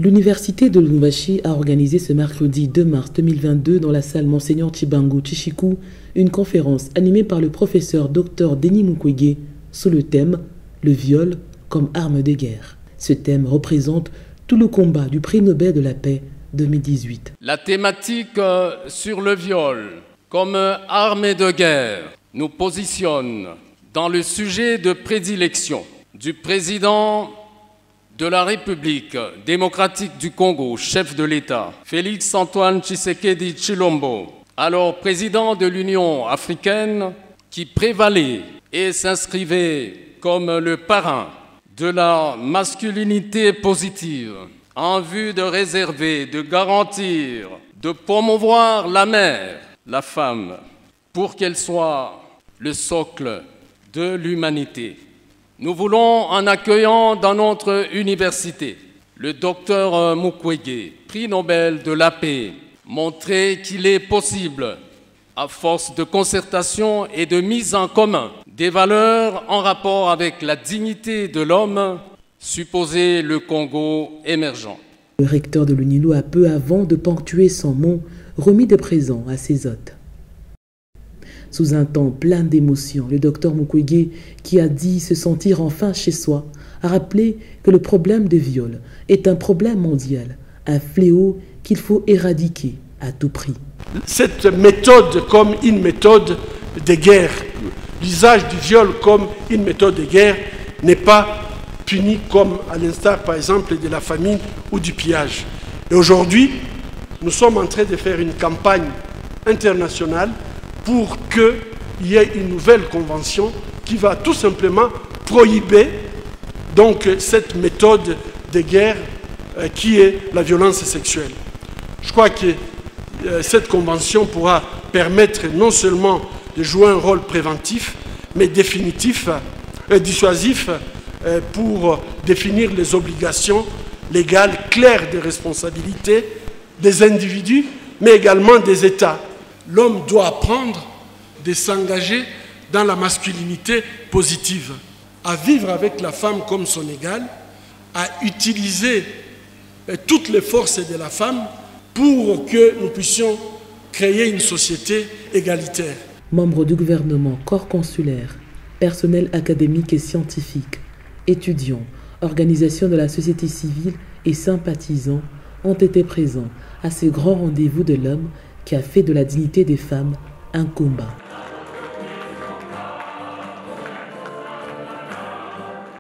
L'Université de Lubumbashi a organisé ce mercredi 2 mars 2022 dans la salle Monseigneur Chibangu Tshishiko une conférence animée par le professeur Dr Denis Mukwege sous le thème « Le viol comme arme de guerre ». Ce thème représente tout le combat du prix Nobel de la paix 2018. La thématique sur le viol comme arme de guerre nous positionne dans le sujet de prédilection du président de la République démocratique du Congo, chef de l'État, Félix-Antoine Tshisekedi Tshilombo, alors président de l'Union africaine, qui prévalait et s'inscrivait comme le parrain de la masculinité positive, en vue de réserver, de garantir, de promouvoir la mère, la femme, pour qu'elle soit le socle de l'humanité. Nous voulons, en accueillant dans notre université le docteur Mukwege, prix Nobel de la paix, montrer qu'il est possible, à force de concertation et de mise en commun des valeurs en rapport avec la dignité de l'homme, supposer le Congo émergent. Le recteur de l'UNILO a peu avant de ponctuer son mot remis des présents à ses hôtes. Sous un ton plein d'émotions, le docteur Mukwege, qui a dit se sentir enfin chez soi, a rappelé que le problème de viol est un problème mondial, un fléau qu'il faut éradiquer à tout prix. Cette méthode comme une méthode de guerre, l'usage du viol comme une méthode de guerre n'est pas puni comme à l'instar par exemple de la famine ou du pillage. Et aujourd'hui, nous sommes en train de faire une campagne internationale pour qu'il y ait une nouvelle convention qui va tout simplement prohiber donc cette méthode de guerre qui est la violence sexuelle. Je crois que cette convention pourra permettre non seulement de jouer un rôle préventif, mais définitif, dissuasif pour définir les obligations légales claires des responsabilités des individus, mais également des États. L'homme doit apprendre de s'engager dans la masculinité positive, à vivre avec la femme comme son égale, à utiliser toutes les forces de la femme pour que nous puissions créer une société égalitaire. Membres du gouvernement, corps consulaire, personnel académique et scientifique, étudiants, organisations de la société civile et sympathisants ont été présents à ce grand rendez-vous de l'homme qui a fait de la dignité des femmes un combat.